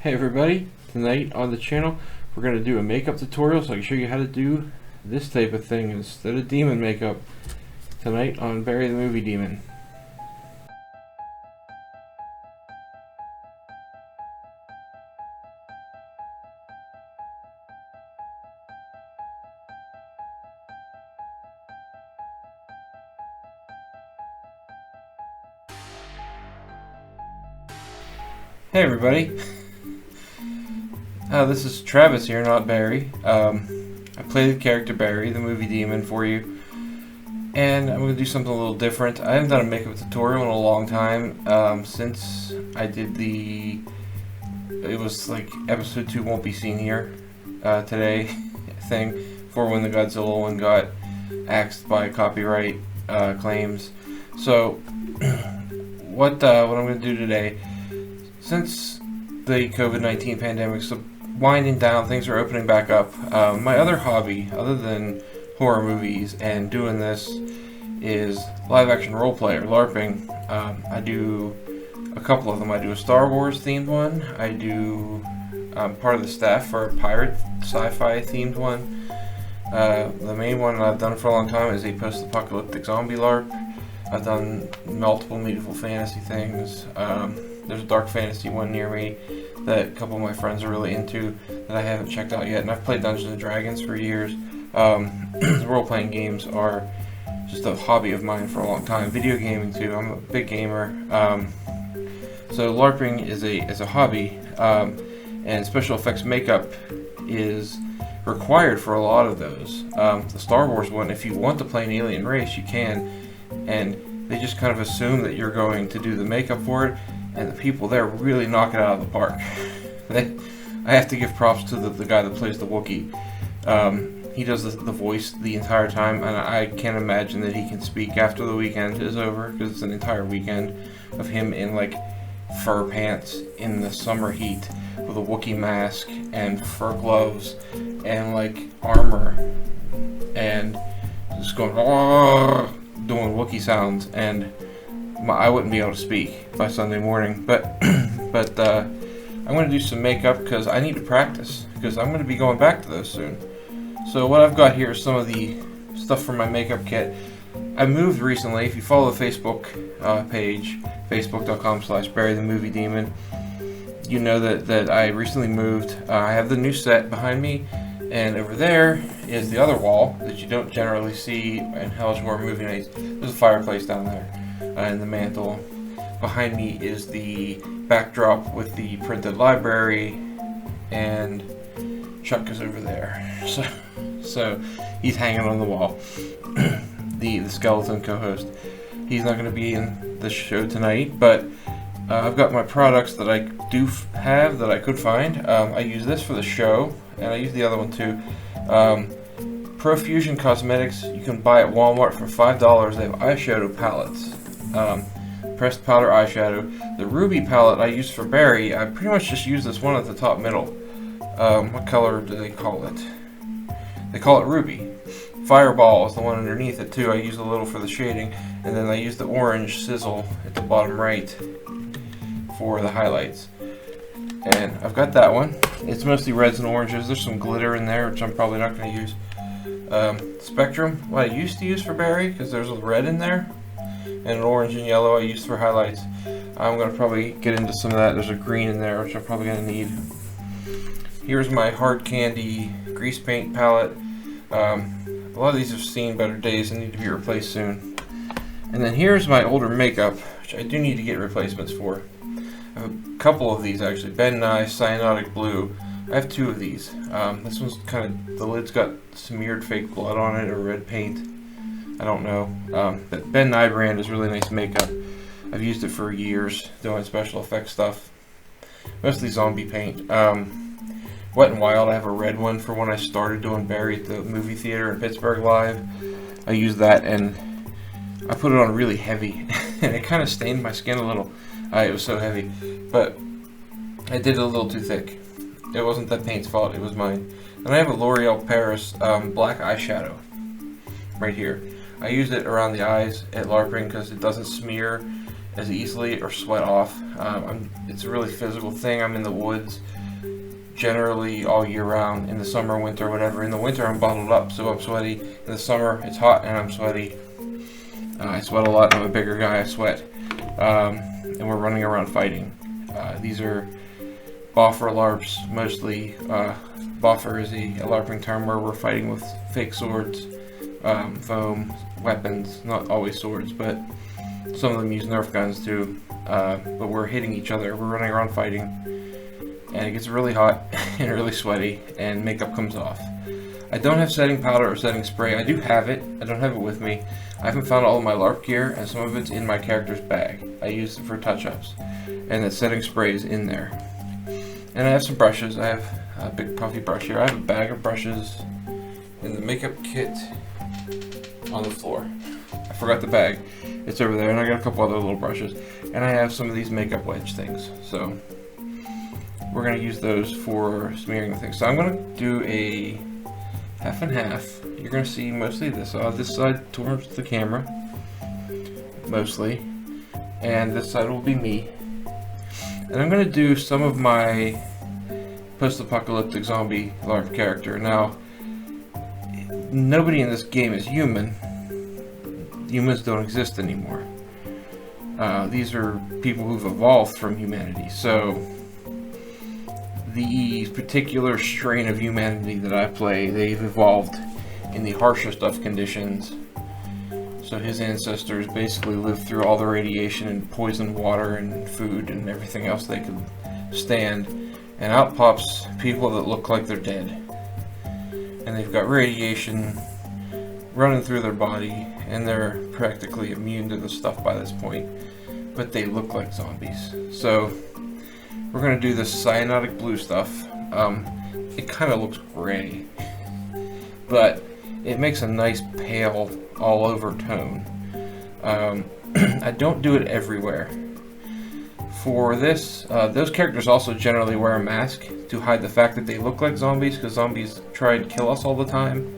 Hey everybody, tonight on the channel we're going to do a makeup tutorial so I can show you how to do this type of thing instead of demon makeup tonight on Barry the Movie Demon. Hey everybody, this is Travis here, not Barry. I play the character Barry, the movie demon, for you, and I'm going to do something a little different. I haven't done a makeup tutorial in a long time, since I did it was like episode 2 won't be seen here today thing, for when the Godzilla one got axed by copyright claims. So what I'm going to do today, since the COVID-19 pandemic's winding down, things are opening back up. My other hobby, other than horror movies and doing this, is live-action roleplay or LARPing. I do a couple of them. I do a Star Wars themed one. I do part of the staff for a pirate sci-fi themed one. The main one I've done for a long time is a post-apocalyptic zombie LARP. I've done multiple medieval fantasy things. There's a dark fantasy one near me that a couple of my friends are really into that I haven't checked out yet, and I've played Dungeons and Dragons for years. Role-playing games are just a hobby of mine for a long time. Video gaming too. I'm a big gamer. So LARPing is a hobby, and special effects makeup is required for a lot of those. The Star Wars one, if you want to play an alien race, you can, and they just kind of assume that you're going to do the makeup for it, and the people there really knock it out of the park. I have to give props to the guy that plays the Wookiee. He does the voice the entire time, and I can't imagine that he can speak after the weekend is over, because it's an entire weekend of him in like fur pants in the summer heat with a Wookiee mask and fur gloves and like armor and just going doing Wookiee sounds, and I wouldn't be able to speak by Sunday morning, but I'm going to do some makeup because I need to practice, because I'm going to be going back to those soon. So what I've got here is some of the stuff from my makeup kit. I moved recently. If you follow the Facebook page, facebook.com/BarryTheMovieDemon, you know that I recently moved. I have the new set behind me, and over there is the other wall that you don't generally see in Hell's Horror Movie Nights. There's a fireplace down there. And the mantle. Behind me is the backdrop with the printed library, and Chuck is over there. So he's hanging on the wall. the skeleton co-host. He's not going to be in the show tonight, but I've got my products that I do have that I could find. I use this for the show, and I use the other one too. Profusion Cosmetics, you can buy at Walmart for $5. They have eyeshadow palettes. Pressed powder eyeshadow. The ruby palette I use for Barry, I pretty much just use this one at the top middle. What color do they call it? They call it ruby. Fireball is the one underneath it too. I use a little for the shading, and then I use the orange sizzle at the bottom right for the highlights. And I've got that one. It's mostly reds and oranges. There's some glitter in there, which I'm probably not going to use. Spectrum, what I used to use for Barry, because there's a red in there, and an orange and yellow I use for highlights. I'm going to probably get into some of that. There's a green in there, which I'm probably going to need. Here's my hard candy grease paint palette. A lot of these have seen better days and need to be replaced soon. And then here's my older makeup, which I do need to get replacements for. I have a couple of these actually. Ben Nye Cyanotic Blue. I have 2 of these. This one's kind of, the lid's got smeared fake blood on it, or red paint. I don't know. But Ben Nye brand is really nice makeup. I've used it for years doing special effects stuff. Mostly zombie paint. Wet n Wild, I have a red one for when I started doing Barry at the movie theater in Pittsburgh Live. I used that, and I put it on really heavy, and it kind of stained my skin a little. It was so heavy, but I did it a little too thick. It wasn't the paint's fault, it was mine. And I have a L'Oreal Paris black eyeshadow right here. I used it around the eyes at LARPing because it doesn't smear as easily or sweat off. It's a really physical thing. I'm in the woods generally all year round, in the summer, winter, whatever. In the winter I'm bottled up, so I'm sweaty. In the summer it's hot and I'm sweaty. I sweat a lot. I'm a bigger guy, I sweat. And we're running around fighting. These are boffer LARPs, mostly. Boffer is a LARPing term where we're fighting with fake swords, foam, weapons, not always swords, but some of them use Nerf guns too. But we're hitting each other, we're running around fighting, and it gets really hot and really sweaty, and makeup comes off. I don't have setting powder or setting spray. I do have it, I don't have it with me. I haven't found all of my LARP gear, and some of it's in my character's bag. I use it for touch-ups, and the setting spray is in there. And I have some brushes. I have a big puffy brush here. I have a bag of brushes in the makeup kit on the floor. I forgot the bag. It's over there, and I got a couple other little brushes. And I have some of these makeup wedge things. So we're going to use those for smearing the things. So I'm going to do a half and half. You're going to see mostly this. This side towards the camera, mostly. And this side will be me. And I'm going to do some of my post-apocalyptic zombie LARP character. Now, nobody in this game is human. Humans don't exist anymore. These are people who've evolved from humanity. So, the particular strain of humanity that I play, they've evolved in the harshest of conditions. So his ancestors basically lived through all the radiation and poisoned water and food and everything else they could stand. And out pops people that look like they're dead. And they've got radiation running through their body, and they're practically immune to the stuff by this point. But they look like zombies. So we're going to do this cyanotic blue stuff. It kind of looks gray, but it makes a nice pale all over tone. I don't do it everywhere. For this, those characters also generally wear a mask to hide the fact that they look like zombies, because zombies try to kill us all the time.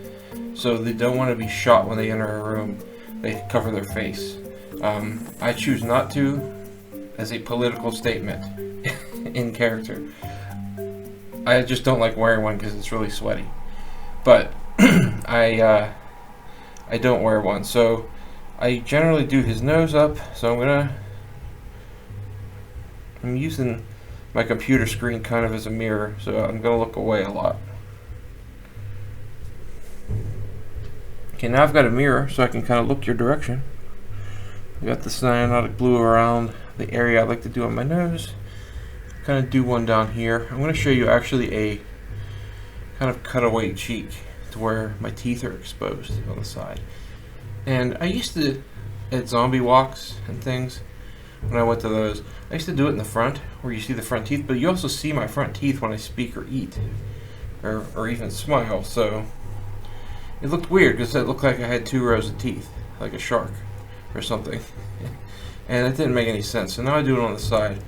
So they don't want to be shot when they enter a room. They cover their face. I choose not to, as a political statement in character. I just don't like wearing one because it's really sweaty. But I don't wear one, so I generally do his nose up. So I'm using my computer screen kind of as a mirror, so I'm gonna look away a lot. Okay, now I've got a mirror, so I can kind of look your direction. I got the cyanotic blue around the area I like to do on my nose. Kind of do one down here. I'm going to show you actually a kind of cutaway cheek to where my teeth are exposed on the side. And I used to, at zombie walks and things, when I went to those, I used to do it in the front, where you see the front teeth, but you also see my front teeth when I speak or eat, or even smile. So it looked weird because it looked like I had 2 rows of teeth, like a shark or something. And it didn't make any sense. So now I do it on the side.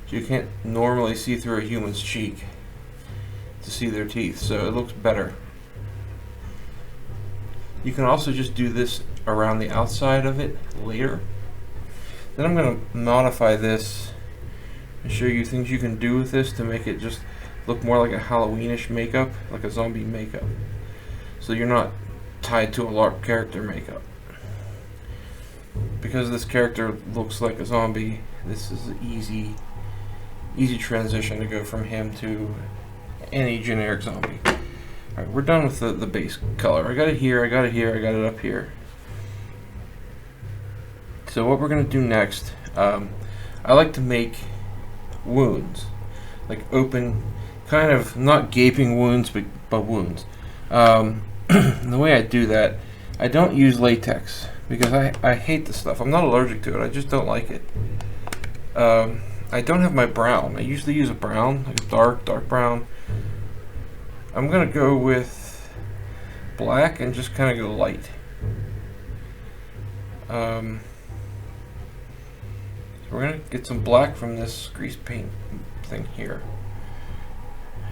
So you can't normally see through a human's cheek to see their teeth, so it looks better. You can also just do this around the outside of it later. Then I'm going to modify this and show you things you can do with this to make it just look more like a Halloweenish makeup, like a zombie makeup. So you're not tied to a LARP character makeup. Because this character looks like a zombie, this is an easy transition to go from him to any generic zombie. Alright, we're done with the base color. I got it here, I got it here, I got it up here. So what we're going to do next, I like to make wounds. Like open, kind of not gaping wounds, but wounds. The way I do that, I don't use latex, because I hate the stuff. I'm not allergic to it, I just don't like it. I don't have my brown. I usually use a brown, like a dark brown. I'm going to go with black and just kind of go light. So we're going to get some black from this grease paint thing here.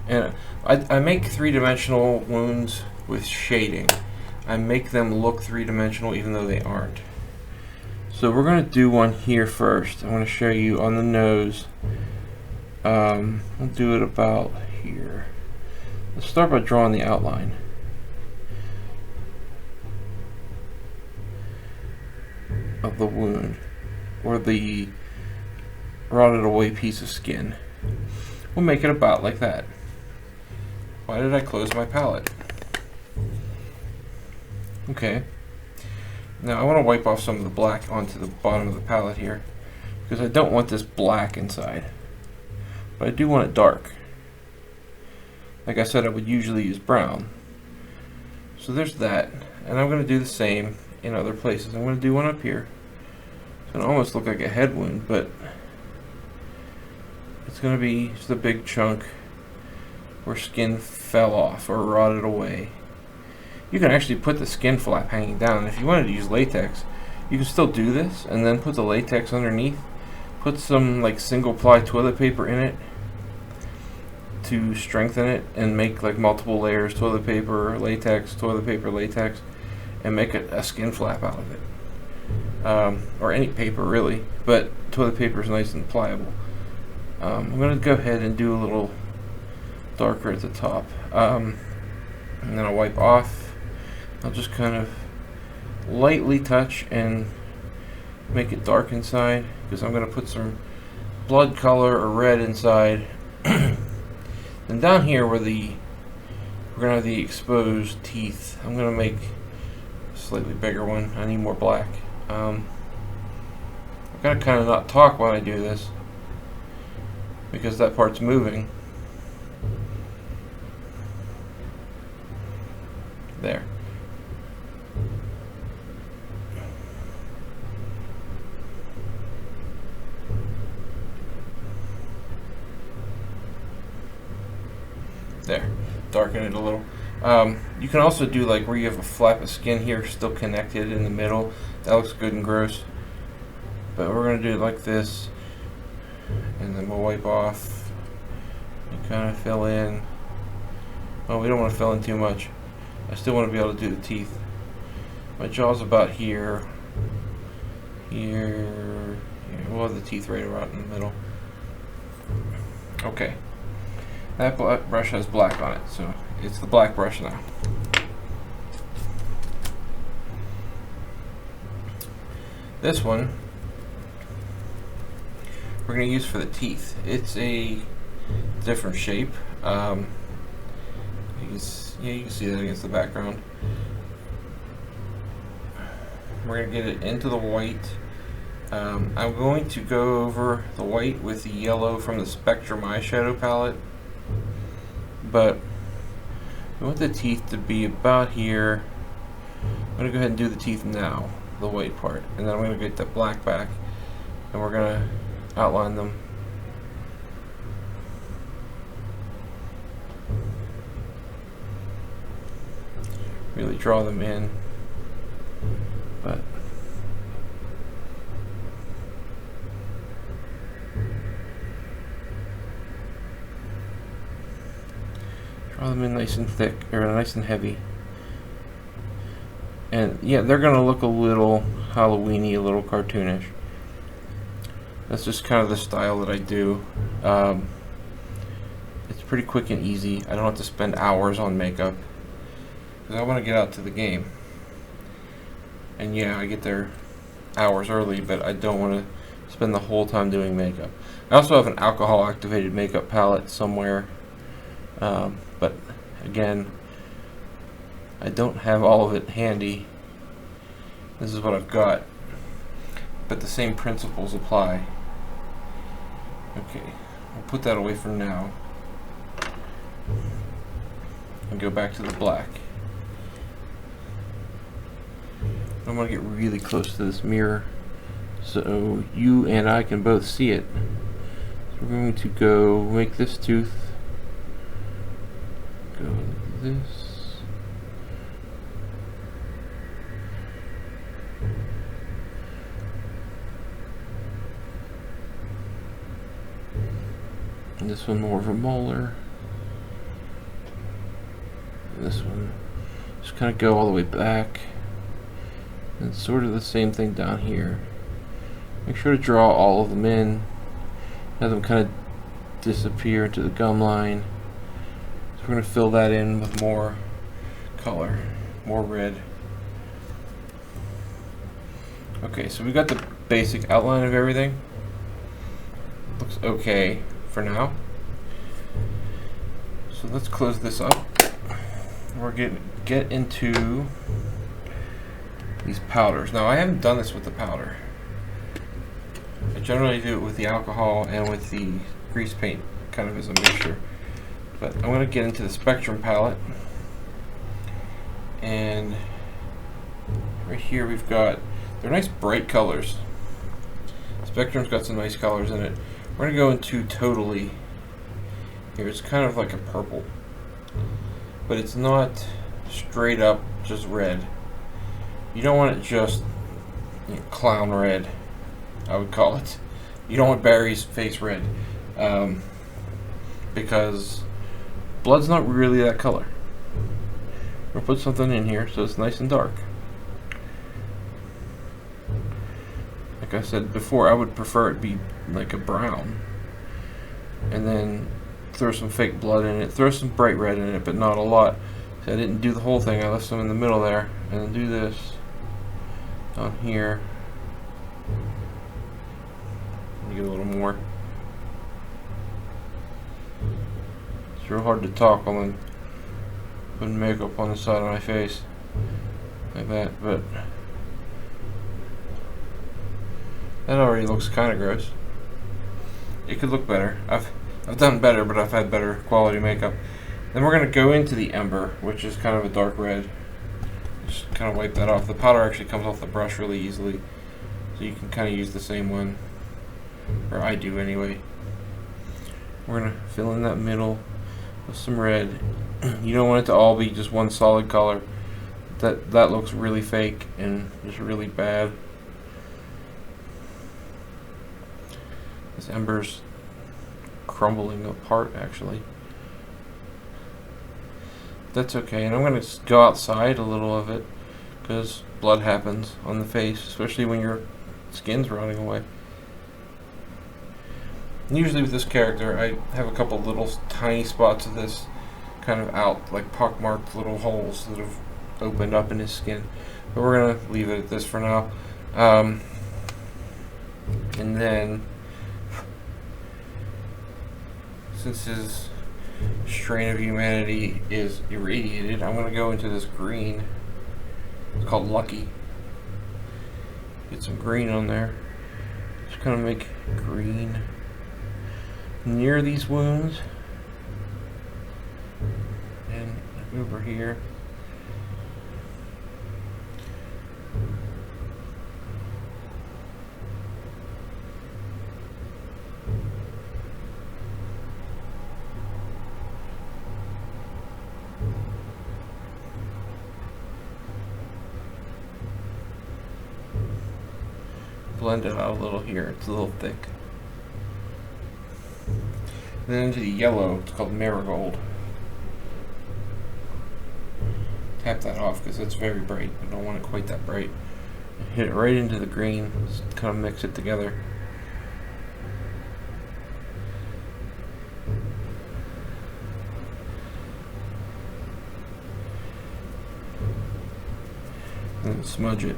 And I make 3-dimensional wounds with shading. I make them look 3-dimensional even though they aren't. So we're going to do one here first. I'm going to show you on the nose. We'll do it about here. Let's start by drawing the outline. Of the wound, or the rotted away piece of skin. We'll make it about like that. Why did I close my palette? Okay. Now I want to wipe off some of the black onto the bottom of the palette here, because I don't want this black inside, but I do want it dark. Like I said, I would usually use brown. So there's that, and I'm going to do the same in other places. I'm going to do one up here. It's going to almost look like a head wound, but it's going to be just a big chunk where skin fell off or rotted away. You can actually put the skin flap hanging down. If you wanted to use latex, you can still do this and then put the latex underneath. Put some like single ply toilet paper in it to strengthen it and make like multiple layers, toilet paper, latex, and make a skin flap out of it. Or any paper really, but toilet paper is nice and pliable. I'm going to go ahead and do a little darker at the top. And then I'll wipe off. I'll just kind of lightly touch and make it dark inside, because I'm going to put some blood color or red inside. Then down here where we're going to have the exposed teeth, I'm going to make a slightly bigger one. I need more black. I've got to kind of not talk while I do this, because that part's moving. There. There. Darken it a little. You can also do like where you have a flap of skin here still connected in the middle. That looks good and gross. But we're going to do it like this. And then we'll wipe off and kind of fill in. Oh, we don't want to fill in too much. I still want to be able to do the teeth. My jaw's about here. Here. We'll have the teeth right around in the middle. Okay. That brush has black on it, so it's the black brush now. This one we're going to use for the teeth. It's a different shape. You can see that against the background. We're going to get it into the white. I'm going to go over the white with the yellow from the Spectrum eyeshadow palette. But I want the teeth to be about here. I'm going to go ahead and do the teeth now, the white part. And then I'm going to get the black back, and we're going to outline them. Really draw them in. But draw them in nice and thick, or nice and heavy. And yeah, they're gonna look a little Halloween-y, a little cartoonish. That's just kind of the style that I do. It's pretty quick and easy. I don't have to spend hours on makeup, because I want to get out to the game. And yeah, I get there hours early, but I don't want to spend the whole time doing makeup. I also have an alcohol activated makeup palette somewhere, but again, I don't have all of it handy. This is what I've got, but the same principles apply. Okay, I'll put that away for now and go back to the black. I'm going to get really close to this mirror so you and I can both see it. So we're going to go make this tooth go like this. And this one more of a molar. And this one just kind of go all the way back. And sort of the same thing down here. Make sure to draw all of them in, have them kind of disappear into the gum line. So we're going to fill that in with more color, more red. Okay, so we got the basic outline of everything. Looks okay for now. So let's close this up. We're going to get into these powders. Now I haven't done this with the powder. I generally do it with the alcohol and with the grease paint, kind of as a mixture. But I'm going to get into the Spectrum palette. And right here we've got, they're nice bright colors. Spectrum's got some nice colors in it. We're going to go into Totally. Here it's kind of like a purple. But it's not straight up just red. You don't want it just, you know, clown red, I would call it. You don't want Barry's face red, because blood's not really that color. We'll put something in here so it's nice and dark. Like I said before, I would prefer it be like a brown, and then throw some fake blood in it, throw some bright red in it, but not a lot. See, I didn't do the whole thing, I left some in the middle there, and then do this on here. Get a little more. It's real hard to talk on putting makeup on the side of my face like that, but that already looks kind of gross. It could look better. I've done better, but I've had better quality makeup. Then we're going to go into the Ember, which is kind of a dark red. Just kind of wipe that off. The powder actually comes off the brush really easily, so you can kind of use the same one. Or I do anyway. We're going to fill in that middle with some red. You don't want it to all be just one solid color. That looks really fake and just really bad. This ember's crumbling apart actually. That's okay, and I'm going to go outside a little of it because blood happens on the face, especially when your skin's rotting away. Usually with this character, I have a couple little tiny spots of this kind of out, like pockmarked little holes that have opened up in his skin. But we're going to leave it at this for now. And then, since his strain of humanity is irradiated, I'm going to go into this green. It's called Lucky. Get some green on there. Just kind of make green near these wounds and over here. Blend it out a little here, it's a little thick. And then into the yellow, it's called Marigold. Tap that off because it's very bright. I don't want it quite that bright. Hit it right into the green, just kind of mix it together. And then smudge it.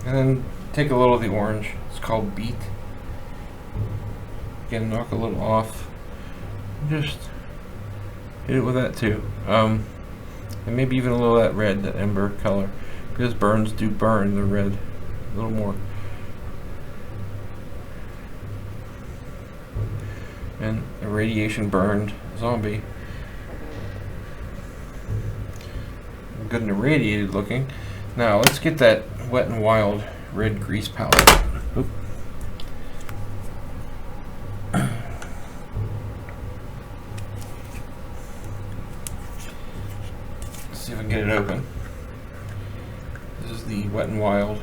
And then take a little of the orange. It's called Beet. Again, knock a little off. Just hit it with that too. And maybe even a little of that red, that ember color. Because burns do burn the red a little more. And a radiation burned zombie. Good and irradiated looking. Now let's get that Wet n Wild red grease palette. Oop. Let's see if I can get it open. This is the Wet n Wild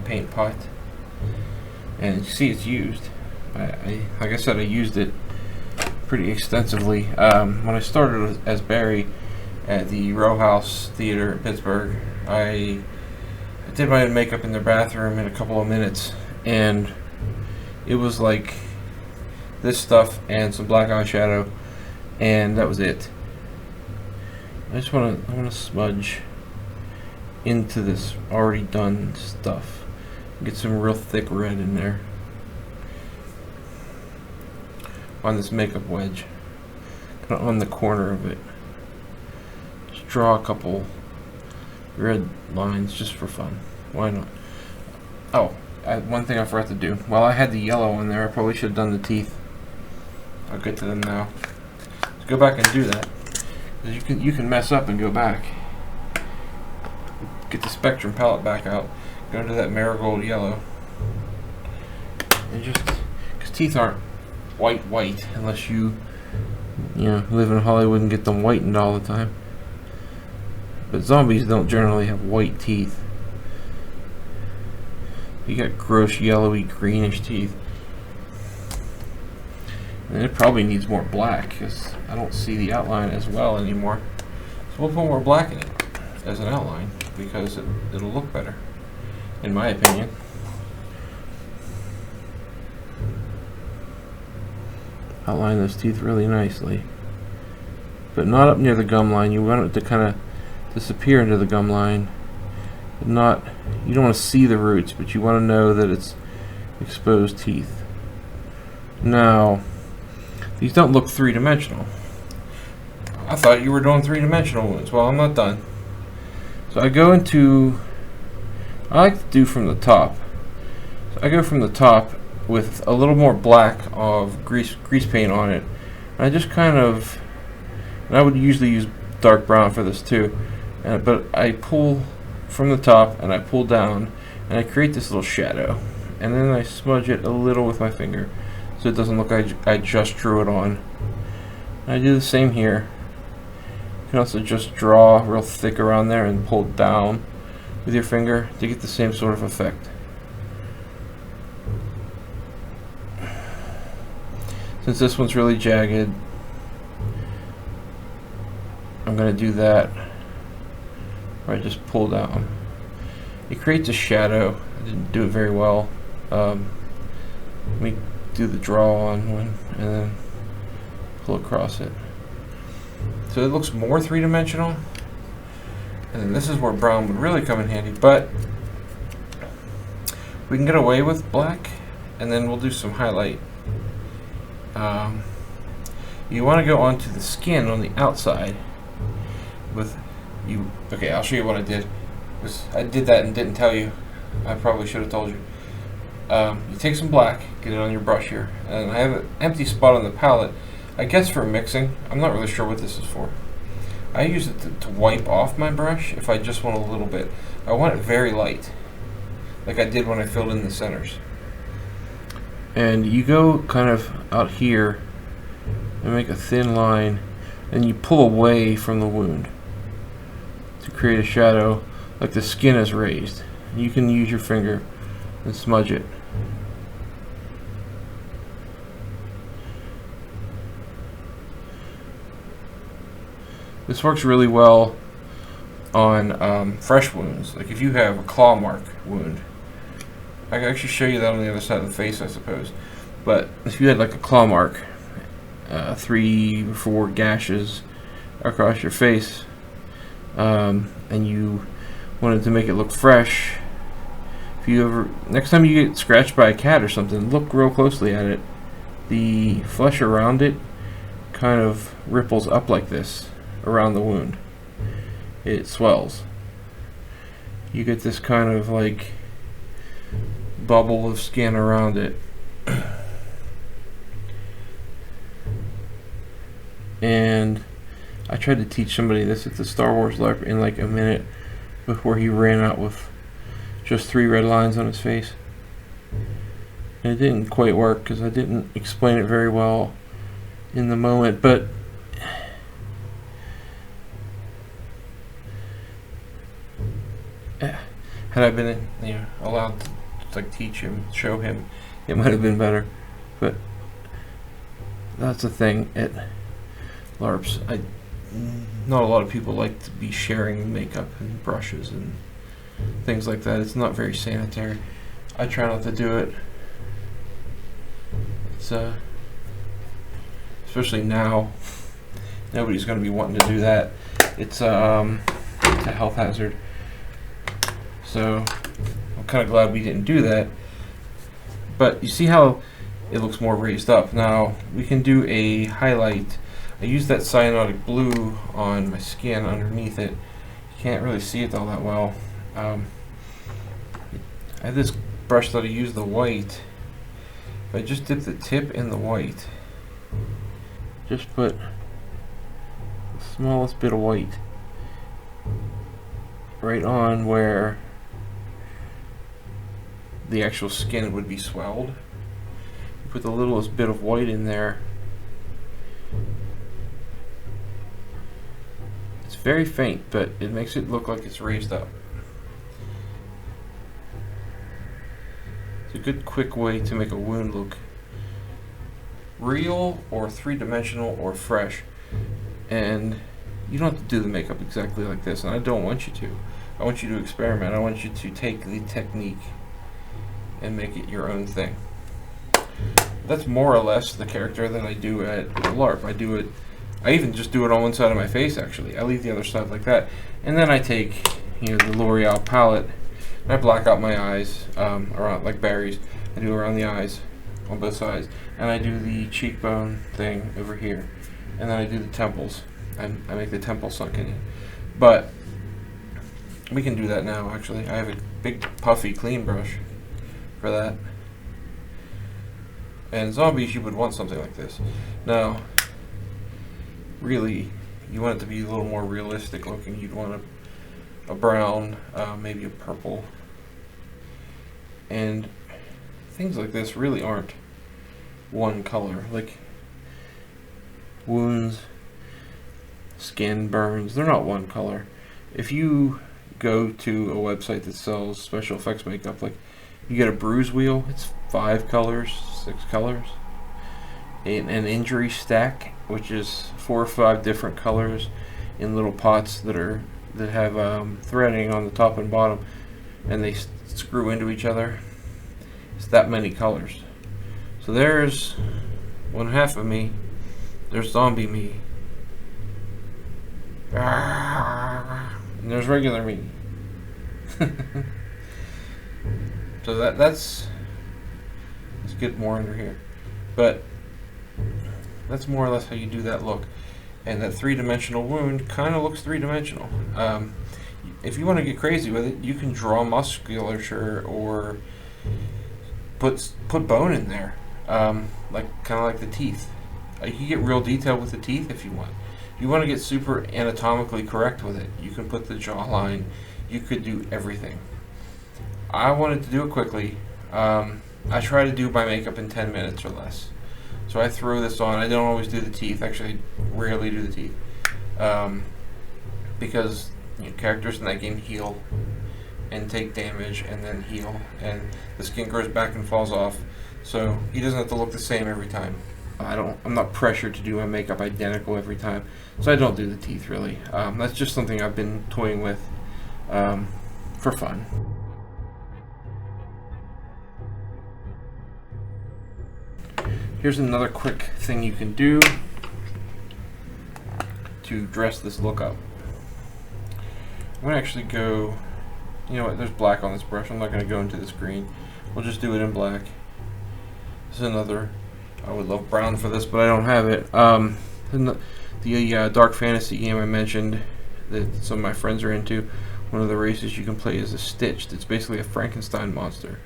paint pot. and you see it's used. Like I said, I used it pretty extensively. When I started as Barry at the Row House Theater in Pittsburgh, I did my own makeup in their bathroom in a couple of minutes, and it was like this stuff and some black eyeshadow, and that was it. I want to smudge into this already done stuff. Get some real thick red in there on this makeup wedge, kind of on the corner of it. Just draw a couple red lines just for fun. Why not? Oh, one thing I forgot to do. While I had the yellow on there, I probably should have done the teeth. I'll get to them now. Let's go back and do that. You can mess up and go back. Get the Spectrum palette back out. Go into that marigold yellow. And just, because teeth aren't white unless you live in Hollywood and get them whitened all the time. But zombies don't generally have white teeth. You got gross yellowy greenish teeth. And it probably needs more black because I don't see the outline as well anymore. So we'll put more black in it as an outline because it'll look better, in my opinion. Outline those teeth really nicely, but not up near the gum line. You want it to kind of disappear into the gum line, but not. You don't want to see the roots, but you want to know that it's exposed teeth. Now, these don't look three-dimensional. I thought you were doing three-dimensional wounds. Well, I'm not done. So I like to do from the top. So I go from the top with a little more black of grease paint on it. And I just kind of, and I would usually use dark brown for this too, but I pull from the top and I pull down and I create this little shadow, and then I smudge it a little with my finger so it doesn't look like I just drew it on. And I do the same here. You can also just draw real thick around there and pull down with your finger to get the same sort of effect. Since this one's really jagged, I'm going to do that where I just pull down. It creates a shadow. I didn't do it very well. Let me do the draw on one and then pull across it. So it looks more three-dimensional. And then this is where brown would really come in handy, but we can get away with black, and then we'll do some highlight. You want to go onto the skin on the outside with you. Okay, I'll show you what I did. I did that and didn't tell you. I probably should have told you. You take some black, get it on your brush here, and I have an empty spot on the palette. I guess for mixing. I'm not really sure what this is for. I use it to wipe off my brush if I just want a little bit. I want it very light, like I did when I filled in the centers. And you go kind of out here and make a thin line, and you pull away from the wound to create a shadow like the skin is raised. You can use your finger and smudge it. This works really well on fresh wounds. Like if you have a claw mark wound, I can actually show you that on the other side of the face, I suppose. But if you had like a claw mark, 3 or 4 gashes across your face, and you wanted to make it look fresh, if you ever, next time you get scratched by a cat or something, look real closely at it. The flesh around it kind of ripples up like this around the wound. It swells. You get this kind of like bubble of skin around it. And I tried to teach somebody this at the Star Wars LARP in like a minute before he ran out with just 3 red lines on his face. And it didn't quite work because I didn't explain it very well in the moment, but had I been allowed to like teach him, show him, it might have been better. But that's the thing at LARPs. Not a lot of people like to be sharing makeup and brushes and things like that. It's not very sanitary. I try not to do it. It's especially now, nobody's going to be wanting to do that. It's a health hazard. So I'm kind of glad we didn't do that. But you see how it looks more raised up. Now we can do a highlight. I used that cyanotic blue on my skin underneath it. You can't really see it all that well. I have this brush that I use the white. If I just dip the tip in the white, just put the smallest bit of white right on where the actual skin would be swelled. Put the littlest bit of white in there. It's very faint, but it makes it look like it's raised up. It's a good quick way to make a wound look real or three-dimensional or fresh. And you don't have to do the makeup exactly like this, and I don't want you to. I want you to experiment. I want you to take the technique and make it your own thing. That's more or less the character that I do at LARP. I even just do it on one side of my face, actually. I leave the other side like that. And then I take, the L'Oreal palette, and I black out my eyes, around, like Barry's. I do around the eyes on both sides. And I do the cheekbone thing over here. And then I do the temples. I make the temple sunken in. But we can do that now, actually. I have a big, puffy, clean brush for that. And zombies, you would want something like this. Now, really, you want it to be a little more realistic looking. You'd want a brown, maybe a purple. And things like this really aren't one color. Like wounds, skin, burns, they're not one color. If you go to a website that sells special effects makeup, like you get a bruise wheel, it's 5 colors, 6 colors. An injury stack, which is 4 or 5 different colors in little pots that have threading on the top and bottom, and they screw into each other. It's that many colors. So there's one half of me. There's zombie me. And there's regular me. So let's get more under here. But that's more or less how you do that look. And that three-dimensional wound kind of looks three-dimensional. If you want to get crazy with it, you can draw musculature or put bone in there, kind of like the teeth. You can get real detail with the teeth if you want. If you want to get super anatomically correct with it, you can put the jawline. You could do everything. I wanted to do it quickly. I try to do my makeup in 10 minutes or less. So I throw this on. I don't always do the teeth. Actually, I rarely do the teeth. Because characters in that game heal and take damage and then heal. And the skin grows back and falls off. So he doesn't have to look the same every time. I'm not pressured to do my makeup identical every time. So I don't do the teeth, really. That's just something I've been toying with for fun. Here's another quick thing you can do to dress this look up. I'm going to actually go, you know what, there's black on this brush. I'm not going to go into this green. We'll just do it in black. This is another, I would love brown for this, but I don't have it. The dark fantasy game I mentioned that some of my friends are into, one of the races you can play is a Stitched. It's basically a Frankenstein monster,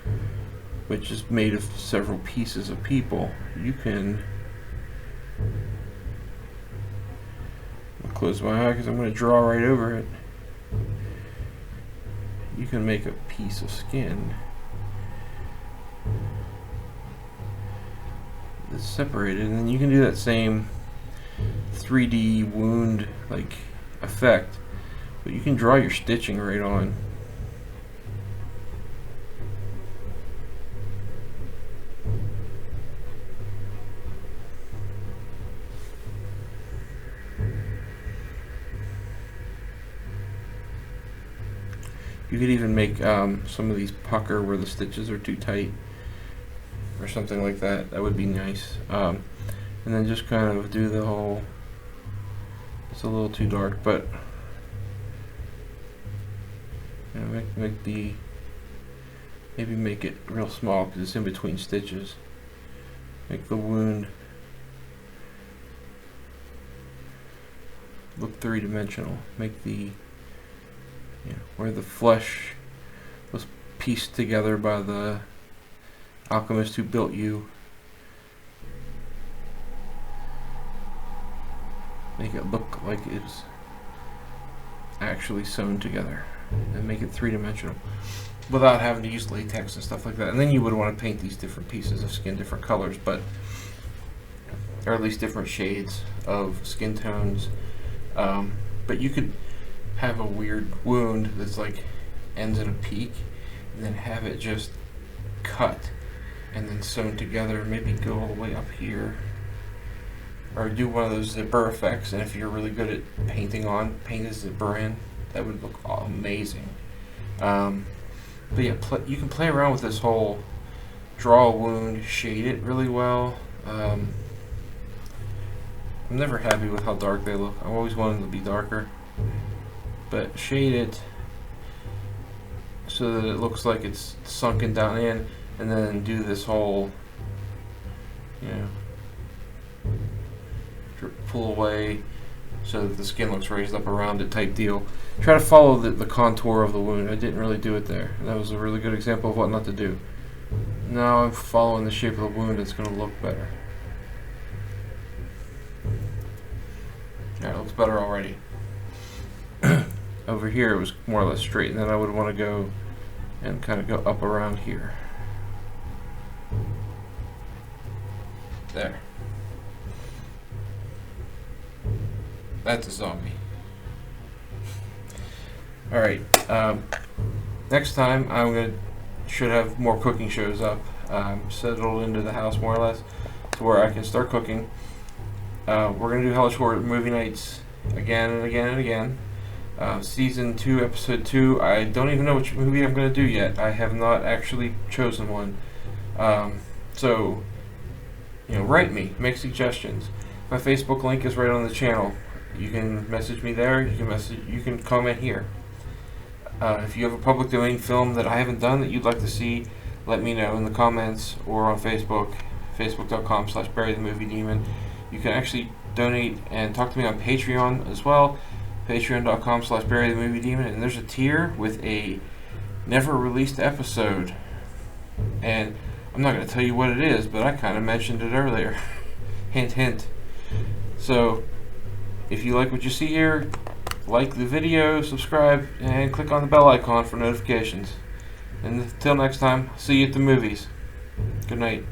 which is made of several pieces of people. You can, I'll close my eye because I'm going to draw right over it. You can make a piece of skin that's separated, and then you can do that same 3D wound like effect, but you can draw your stitching right on. You could even make some of these pucker where the stitches are too tight or something like that. That would be nice. And then just kind of do the whole, it's a little too dark, but you know, make the, maybe make it real small because it's in between stitches. Make the wound look three-dimensional. Make the, you know, where the flesh was pieced together by the alchemist who built you. Make it look like it's actually sewn together, and make it three-dimensional without having to use latex and stuff like that. And then you would want to paint these different pieces of skin different colors, but or at least different shades of skin tones. But you could have a weird wound that's like ends in a peak, and then have it just cut and then sewn together. Maybe go all the way up here, or do one of those zipper effects. And if you're really good at painting paint a zipper in. That would look amazing. But yeah, you can play around with this whole draw a wound, shade it really well. I'm never happy with how dark they look. I always want them to be darker. But shade it so that it looks like it's sunken down in, and then do this whole, you know, pull away so that the skin looks raised up around it type deal. Try to follow the contour of the wound. I didn't really do it there. That was a really good example of what not to do. Now I'm following the shape of the wound. It's going to look better. Yeah, it looks better already. Over here it was more or less straight, and then I would want to go and kind of go up around here. There. That's a zombie. Alright, next time should have more cooking shows up. Settled into the house more or less to where I can start cooking. We're going to do Hellish Horror movie nights again and again and again. Season 2, Episode 2, I don't even know which movie I'm going to do yet. I have not actually chosen one. So, you know, write me, make suggestions. My Facebook link is right on the channel. You can message me there. You can comment here. If you have a public domain film that I haven't done that you'd like to see, let me know in the comments or on Facebook, facebook.com/burythemoviedemon. You can actually donate and talk to me on Patreon as well, patreon.com/burythemoviedemon, and there's a tier with a never released episode. And I'm not going to tell you what it is, but I kind of mentioned it earlier. Hint, hint. So, if you like what you see here, like the video, subscribe, and click on the bell icon for notifications. And until next time, see you at the movies. Good night.